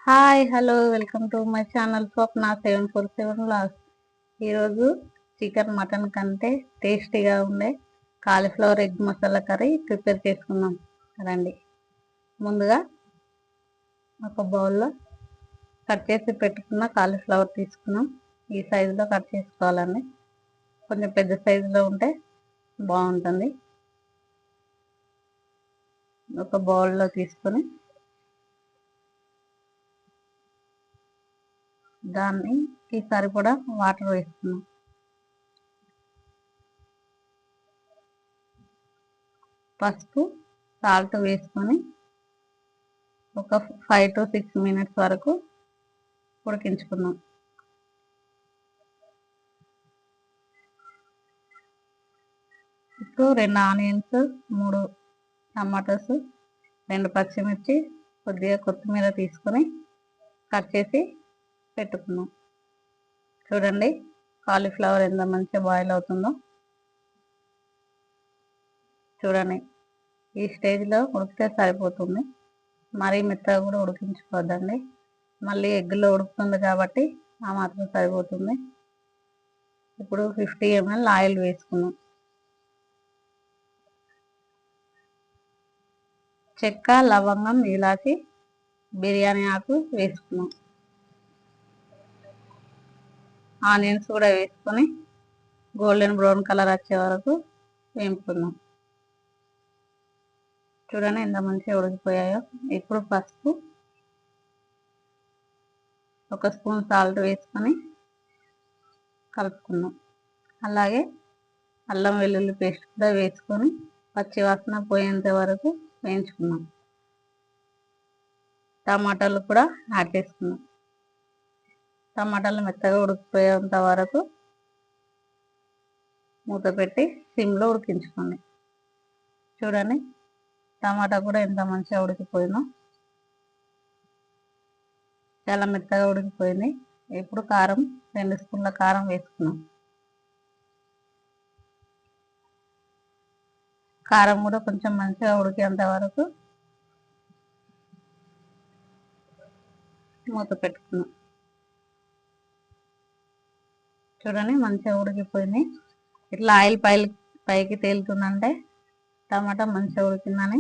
Hi hello welcome to my channel Swapna 747 vlogs. ఈరోజు chicken mutton కంటే టేస్టీగా ఉండే cauliflower egg masala curry prepare చేసుకుందాం రండి. ముందుగా ఒక బౌల్లో కట్ చేసి పెట్టుకున్న కాలీఫ్లవర్ తీసుకున్నాం. ఈ సైజులో కట్ చేసుకోవాలండి. కొంచెం పెద్ద సైజులో ఉంటే బాగుంటుంది. ఒక బౌల్లో తీసుకొని దానికి సరిపడా వాటర్ వేస్తున్నాం. పసుపు సాల్ట్ వేసుకొని ఒక 5 to 6 మినిట్స్ వరకు ఉడికించుకుందాం. ఇప్పుడు 2 ఆనియన్స్, 3 టమాటోస్, 2 పచ్చిమిర్చి, కొద్దిగా కొత్తిమీర తీసుకొని కట్ చేసి పెట్టుకుందాం. చూడండి కాలీఫ్లవర్ ఎంత మంచిగా బాయిల్ అవుతుందో చూడండి. ఈ స్టేజ్లో ఉడికితే సరిపోతుంది. మరీ మెత్తగా కూడా ఉడికించుకోవద్దండి. మళ్ళీ ఎగ్లో ఉడుకుతుంది కాబట్టి ఆ మాత్రం సరిపోతుంది. ఇప్పుడు 50 ml ఆయిల్ వేసుకున్నాం. చెక్క, లవంగం, ఇలాచి, బిర్యానీ ఆకు వేసుకున్నాం. ఆనియన్స్ కూడా వేసుకొని గోల్డెన్ బ్రౌన్ కలర్ వచ్చే వరకు వేపుకుందాం. చూడండి ఎంత మంచిగా ఉడికిపోయాయో. ఇప్పుడు పసుపు, 1 స్పూన్ సాల్ట్ వేసుకొని కలుపుకుందాం. అలాగే అల్లం వెల్లుల్లి పేస్ట్ కూడా వేసుకొని పచ్చి వాసన పోయేంత వరకు వేయించుకుందాం. టమాటాలు కూడా యాడ్ చేసుకుందాం. టమాటాలు మెత్తగా ఉడికిపోయేంత వరకు మూత పెట్టి సిమ్లో ఉడికించుకోండి. చూడండి టమాటా కూడా ఎంత మంచిగా ఉడికిపోయిందో, చాలా మెత్తగా ఉడికిపోయింది. ఇప్పుడు కారం, 2 స్పూన్ల కారం వేసుకున్నాం. కారం కూడా కొంచెం మంచిగా ఉడికేంత వరకు మూత పెట్టుకున్నాం. చూడండి మంచిగా ఉడికిపోయింది. ఇట్లా ఆయిల్ పైకి తేలుతుందంటే టమాటా మంచిగా ఉడికిందని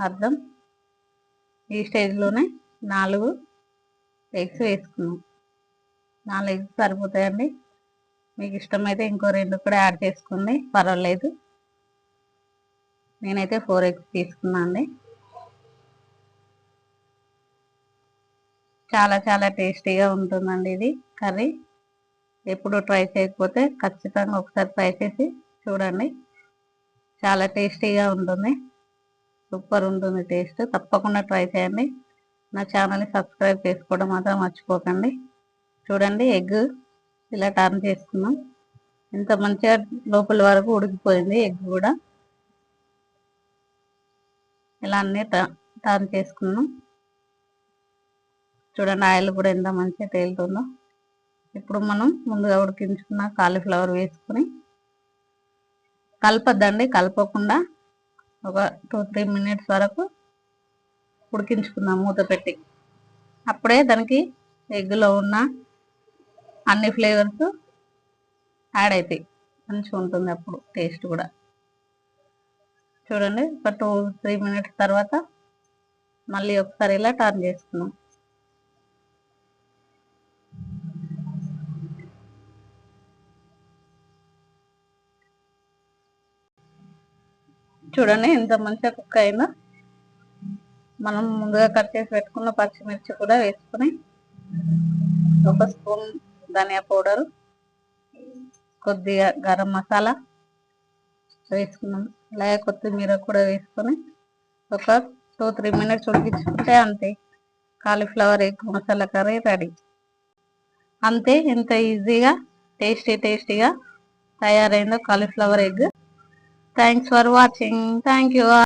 అర్థం. ఈ స్టేజ్లోనే 4 ఎగ్స్ వేసుకున్నాం. 4 ఎగ్స్ సరిపోతాయండి. మీకు ఇష్టమైతే ఇంకో 2 కూడా యాడ్ చేసుకోండి, పర్వాలేదు. నేనైతే 4 ఎగ్స్ తీసుకున్నా అండి. చాలా చాలా టేస్టీగా ఉంటుందండి ఇది కర్రీ. ఎప్పుడు ట్రై చేయకపోతే ఖచ్చితంగా ఒకసారి ట్రై చేసి చూడండి. చాలా టేస్టీగా ఉంటుంది, సూపర్ ఉంటుంది టేస్ట్. తప్పకుండా ట్రై చేయండి. నా ఛానల్ని సబ్స్క్రైబ్ చేసుకోవడం మాత్రం మర్చిపోకండి. చూడండి ఎగ్ ఇలా టర్న్ చేసుకున్నాం. ఇంత మంచిగా లోపల వరకు ఉడికిపోయింది ఎగ్ కూడా. ఇలా అన్నీ టర్న్ చేసుకున్నాం. చూడండి ఆయిల్ కూడా ఎంత మంచిగా తేలుతుందో. ఇప్పుడు మనం ముందుగా ఉడికించుకున్న కాలీఫ్లవర్ వేసుకొని కలపద్దండి. కలపకుండా ఒక 2-3 మినిట్స్ వరకు ఉడికించుకుందాం మూత పెట్టి. అప్పుడే దానికి ఎగ్లో ఉన్న అన్ని ఫ్లేవర్స్ యాడ్ అవుతాయి, మంచిగా ఉంటుంది అప్పుడు టేస్ట్ కూడా. చూడండి ఒక 2-3 మినిట్స్ తర్వాత మళ్ళీ ఒకసారి ఇలా టర్న్ చేసుకున్నాం. చూడండి ఎంత మంచిగా కుక్ అయిందో. మనం ముందుగా కట్ చేసి పెట్టుకున్న పచ్చిమిర్చి కూడా వేసుకొని 1 స్పూన్ ధనియా పౌడరు, కొద్దిగా గరం మసాలా వేసుకున్నాం. అలాగే కొత్తిమీర కూడా వేసుకొని ఒక 2-3 మినిట్స్ ఉడికించుకుంటే అంతే, cauliflower egg masala curry ready. అంతే, ఎంత ఈజీగా టేస్టీగా తయారైందో cauliflower egg. Thanks for watching. Thank you.